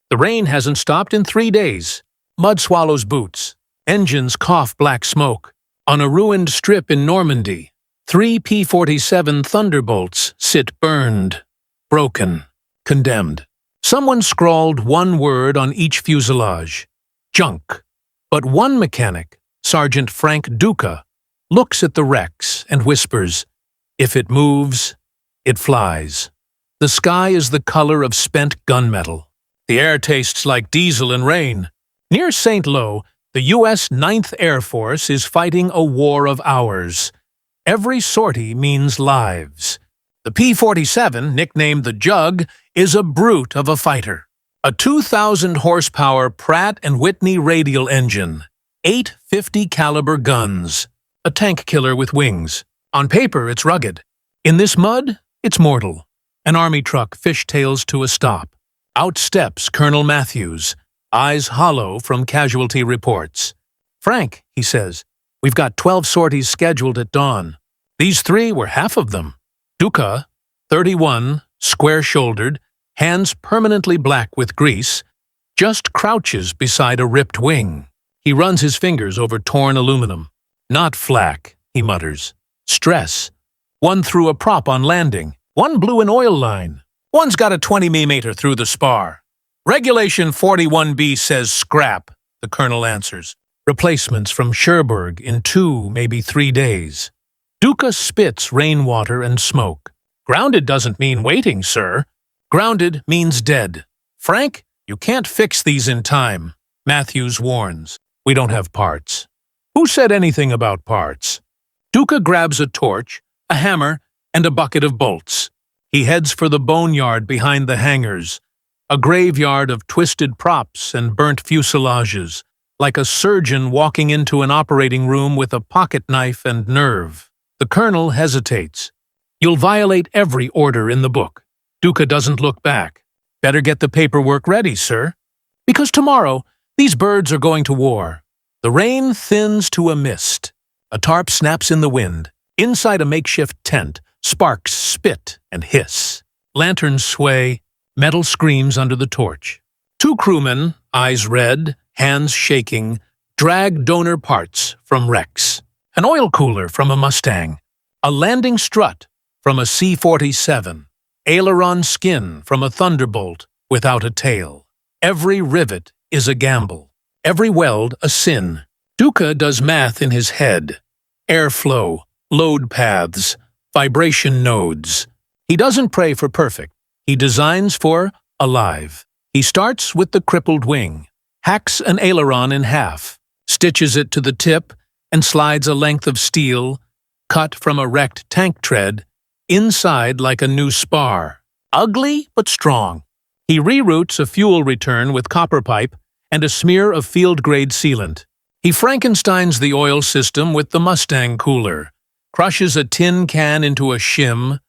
The rain hasn't stopped in 3 days. Mud swallows boots. Engines cough black smoke. On a ruined strip in Normandy, 3 P-47 Thunderbolts sit burned, broken, condemned. Someone scrawled one word on each fuselage: junk. But one mechanic, Sergeant Frank Duca, looks at the wrecks and whispers, "If it moves, it flies." The sky is the color of spent gunmetal. The air tastes like diesel and rain. Near St. Lo, the U.S. 9th Air Force is fighting a war of hours. Every sortie means lives. The P-47, nicknamed the Jug, is a brute of a fighter. A 2,000-horsepower Pratt & Whitney radial engine, 8 50-caliber guns, a tank killer with wings. On paper, it's rugged. In this mud, it's mortal. An army truck fishtails to a stop. Out steps Colonel Matthews, eyes hollow from casualty reports. "Frank," he says, "we've got 12 sorties scheduled at dawn. These 3 were half of them." Duca, 31, square-shouldered, hands permanently black with grease, just crouches beside a ripped wing. He runs his fingers over torn aluminum. "Not flak," he mutters. "Stress. One threw a prop on landing. One blew an oil line. One's got a 20mm through the spar." "Regulation 41B says scrap," the colonel answers. "Replacements from Cherbourg in 2, maybe 3 days." Duca spits rainwater and smoke. "Grounded doesn't mean waiting, sir. Grounded means dead. Frank, you can't fix these in time." Matthews warns, "We don't have parts." "Who said anything about parts?" Duca grabs a torch, a hammer, and a bucket of bolts. He heads for the boneyard behind the hangars, a graveyard of twisted props and burnt fuselages, like a surgeon walking into an operating room with a pocket knife and nerve. The colonel hesitates. "You'll violate every order in the book." Duca doesn't look back. "Better get the paperwork ready, sir. Because tomorrow, these birds are going to war." The rain thins to a mist. A tarp snaps in the wind. Inside a makeshift tent, sparks spit and hiss. Lanterns sway. Metal screams under the torch. 2 crewmen, eyes red, hands shaking, drag donor parts from wrecks. An oil cooler from a Mustang. A landing strut from a C-47. Aileron skin from a Thunderbolt without a tail. Every rivet is a gamble. Every weld a sin. Duca does math in his head. Airflow, load paths, vibration nodes. He doesn't pray for perfect. He designs for alive. He starts with the crippled wing, hacks an aileron in half, stitches it to the tip, and slides a length of steel, cut from a wrecked tank tread, inside like a new spar. Ugly but strong. He reroutes a fuel return with copper pipe and a smear of field-grade sealant. He Frankensteins the oil system with the Mustang cooler, crushes a tin can into a shim,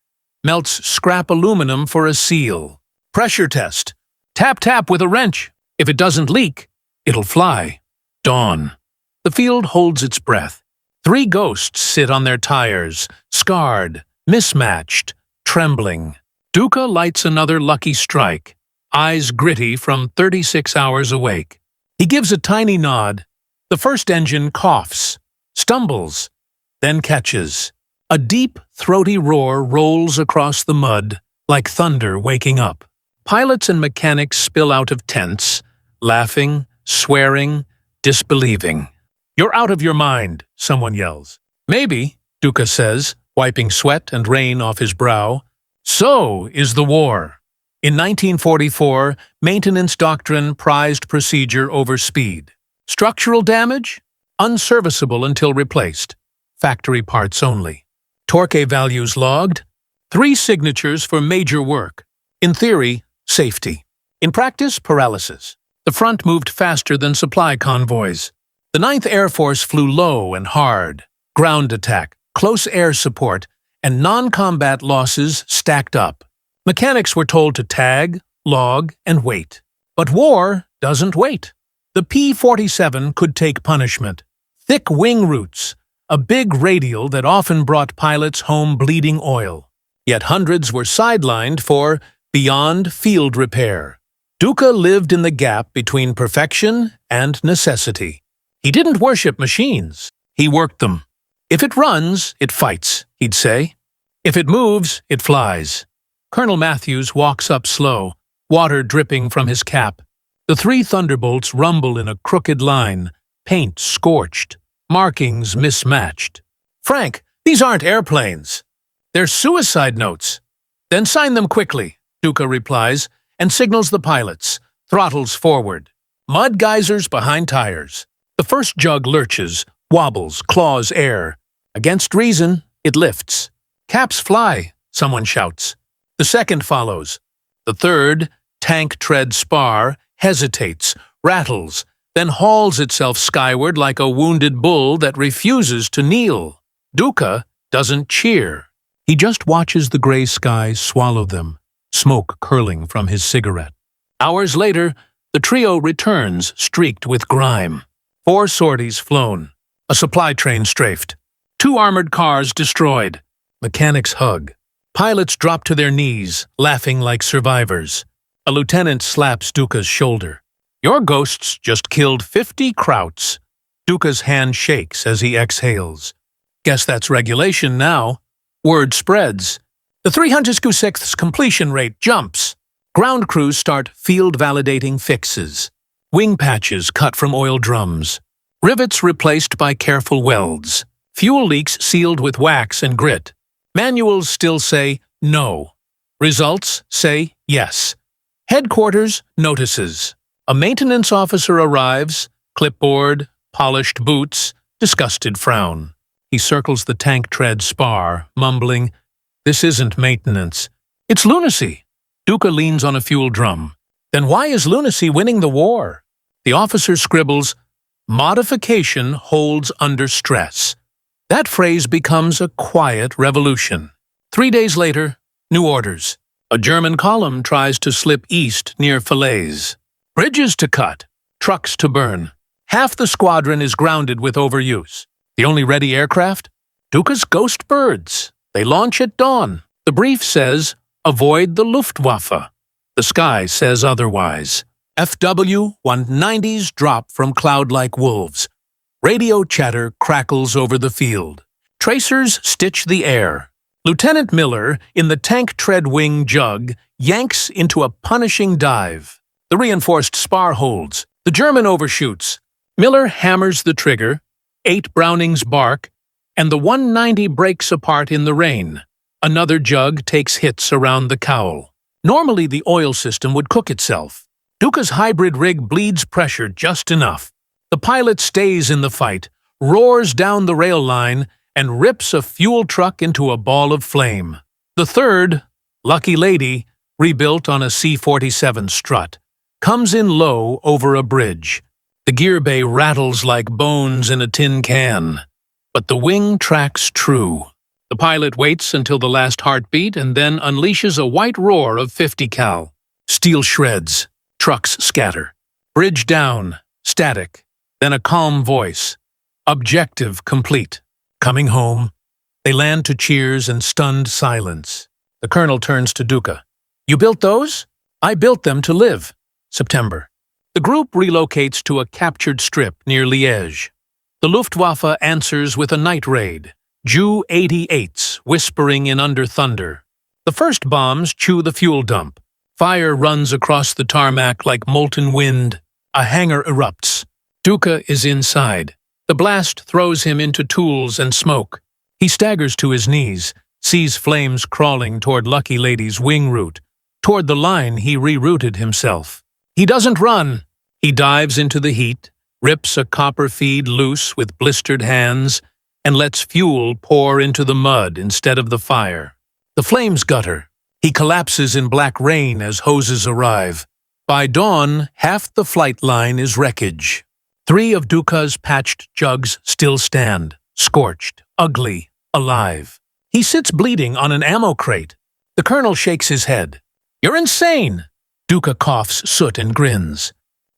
melts scrap aluminum for a seal. Pressure test. Tap, tap with a wrench. If it doesn't leak, it'll fly. Dawn. The field holds its breath. 3 ghosts sit on their tires, scarred, mismatched, trembling. Duca lights another lucky strike, eyes gritty from 36 hours awake. He gives a tiny nod. The first engine coughs, stumbles, then catches. A deep, throaty roar rolls across the mud, like thunder waking up. Pilots and mechanics spill out of tents, laughing, swearing, disbelieving. "You're out of your mind," someone yells. "Maybe," Duca says, wiping sweat and rain off his brow. So is the war. In 1944, maintenance doctrine prized procedure over speed. Structural damage? Unserviceable until replaced. Factory parts only. Torque values logged. 3 signatures for major work. In theory, safety. In practice, paralysis. The front moved faster than supply convoys. The 9th Air Force flew low and hard. Ground attack, close air support, and non-combat losses stacked up. Mechanics were told to tag, log, and wait. But war doesn't wait. The P-47 could take punishment. Thick wing roots, a big radial that often brought pilots home bleeding oil. Yet hundreds were sidelined for beyond field repair. Duca lived in the gap between perfection and necessity. He didn't worship machines. He worked them. If it runs, it fights, he'd say. If it moves, it flies. Colonel Matthews walks up slow, water dripping from his cap. The three Thunderbolts rumble in a crooked line, paint scorched, markings mismatched. "Frank, these aren't airplanes. They're suicide notes." "Then sign them quickly," Duca replies, and signals the pilots, throttles forward. Mud geysers behind tires. The first jug lurches, wobbles, claws air. Against reason, it lifts. "Caps fly," someone shouts. The second follows. The third, tank tread spar, hesitates, rattles, then hauls itself skyward like a wounded bull that refuses to kneel. Duca doesn't cheer. He just watches the gray sky swallow them, smoke curling from his cigarette. Hours later, the trio returns, streaked with grime. 4 sorties flown. A supply train strafed. 2 armored cars destroyed. Mechanics hug. Pilots drop to their knees, laughing like survivors. A lieutenant slaps Duca's shoulder. "Your ghosts just killed 50 Krauts." Duca's hand shakes as he exhales. "Guess that's regulation now." Word spreads. The 306th's completion rate jumps. Ground crews start field-validating fixes. Wing patches cut from oil drums. Rivets replaced by careful welds. Fuel leaks sealed with wax and grit. Manuals still say no. Results say yes. Headquarters notices. A maintenance officer arrives, clipboard, polished boots, disgusted frown. He circles the tank tread spar, mumbling, "This isn't maintenance. It's lunacy." Duca leans on a fuel drum. "Then why is lunacy winning the war?" The officer scribbles, "Modification holds under stress." That phrase becomes a quiet revolution. 3 days later, new orders. A German column tries to slip east near Falaise. Bridges to cut, trucks to burn. Half the squadron is grounded with overuse. The only ready aircraft? Duca's ghost birds. They launch at dawn. The brief says, "Avoid the Luftwaffe." The sky says otherwise. FW-190s drop from cloud-like wolves. Radio chatter crackles over the field. Tracers stitch the air. Lieutenant Miller, in the tank tread wing jug, yanks into a punishing dive. The reinforced spar holds. The German overshoots. Miller hammers the trigger. 8 Brownings bark, and the 190 breaks apart in the rain. Another jug takes hits around the cowl. Normally, the oil system would cook itself. Duca's hybrid rig bleeds pressure just enough. The pilot stays in the fight, roars down the rail line, and rips a fuel truck into a ball of flame. The third, Lucky Lady, rebuilt on a C-47 strut, comes in low over a bridge. The gear bay rattles like bones in a tin can. But the wing tracks true. The pilot waits until the last heartbeat and then unleashes a white roar of 50 cal. Steel shreds. Trucks scatter. Bridge down. Static. Then a calm voice. Objective complete. Coming home. They land to cheers and stunned silence. The colonel turns to Duca. "You built those?" "I built them to live." September. The group relocates to a captured strip near Liège. The Luftwaffe answers with a night raid. Ju-88s whispering in under thunder. The first bombs chew the fuel dump. Fire runs across the tarmac like molten wind. A hangar erupts. Duca is inside. The blast throws him into tools and smoke. He staggers to his knees, sees flames crawling toward Lucky Lady's wing route. Toward the line he rerouted himself. He doesn't run. He dives into the heat, rips a copper feed loose with blistered hands, and lets fuel pour into the mud instead of the fire. The flames gutter. He collapses in black rain as hoses arrive. By dawn, half the flight line is wreckage. 3 of Duca's patched jugs still stand, scorched, ugly, alive. He sits bleeding on an ammo crate. The colonel shakes his head. "You're insane!" Duca coughs soot and grins.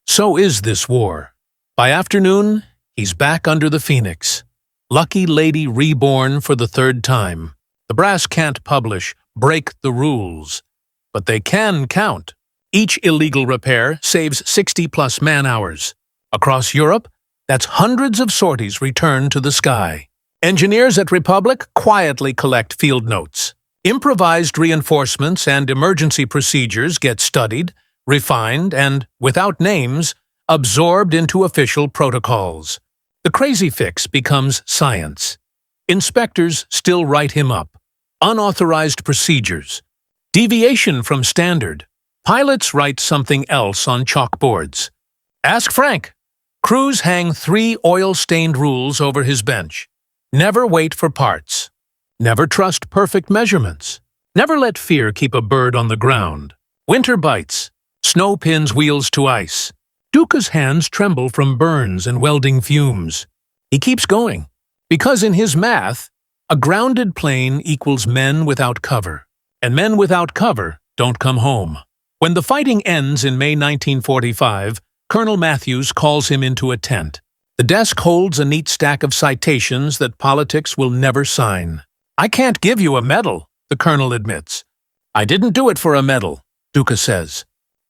So is this war. By afternoon, he's back under the Phoenix. Lucky Lady reborn for the 3rd time. The brass can't publish, break the rules. But they can count. Each illegal repair saves 60-plus man-hours. Across Europe, that's hundreds of sorties returned to the sky. Engineers at Republic quietly collect field notes. Improvised reinforcements and emergency procedures get studied, refined, and, without names, absorbed into official protocols. The crazy fix becomes science. Inspectors still write him up. Unauthorized procedures. Deviation from standard. Pilots write something else on chalkboards. Ask Frank. Crews hang 3 oil-stained rules over his bench. Never wait for parts. Never trust perfect measurements. Never let fear keep a bird on the ground. Winter bites. Snow pins wheels to ice. Duca's hands tremble from burns and welding fumes. He keeps going, because in his math, a grounded plane equals men without cover, and men without cover don't come home. When the fighting ends in May 1945, Colonel Matthews calls him into a tent. The desk holds a neat stack of citations that politics will never sign. "I can't give you a medal," the colonel admits. "I didn't do it for a medal," Duca says.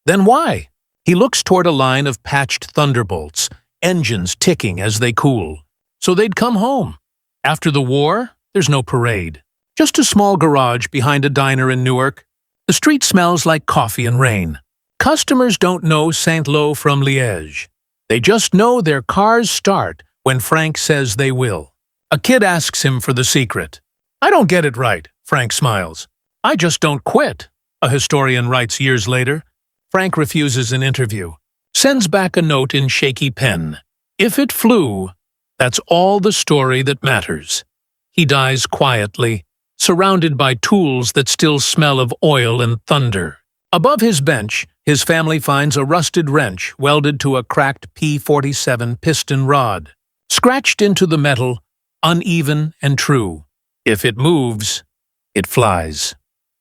"Then why?" He looks toward a line of patched Thunderbolts, engines ticking as they cool. So they'd come home. After the war, there's no parade. Just a small garage behind a diner in Newark. The street smells like coffee and rain. Customers don't know Saint-Lô from Liège. They just know their cars start when Frank says they will. A kid asks him for the secret. "I don't get it right," Frank smiles. "I just don't quit," a historian writes years later. Frank refuses an interview, sends back a note in shaky pen. If it flew, that's all the story that matters. He dies quietly, surrounded by tools that still smell of oil and thunder. Above his bench, his family finds a rusted wrench welded to a cracked P-47 piston rod. Scratched into the metal, uneven and true. If it moves, it flies.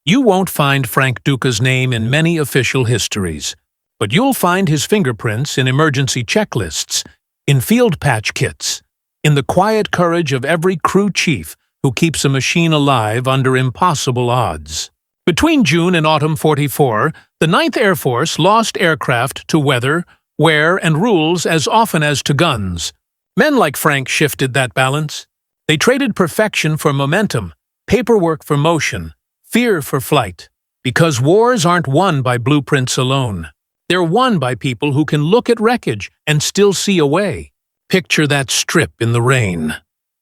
You won't find Frank Duca's name in many official histories, but you'll find his fingerprints in emergency checklists, in field patch kits, in the quiet courage of every crew chief who keeps a machine alive under impossible odds. Between June and autumn '44, the 9th Air Force lost aircraft to weather, wear, and rules as often as to guns. Men like Frank shifted that balance. They traded perfection for momentum, paperwork for motion, fear for flight. Because wars aren't won by blueprints alone. They're won by people who can look at wreckage and still see a way. Picture that strip in the rain.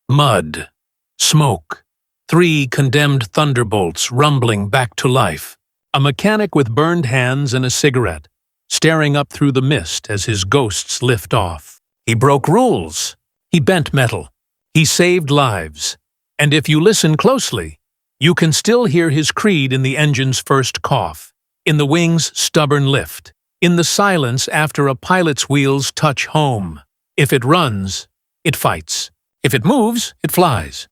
Mud. Smoke. 3 condemned Thunderbolts rumbling back to life. A mechanic with burned hands and a cigarette, staring up through the mist as his ghosts lift off. He broke rules. He bent metal. He saved lives. And if you listen closely, you can still hear his creed in the engine's first cough, in the wing's stubborn lift, in the silence after a pilot's wheels touch home. If it runs, it fights. If it moves, it flies.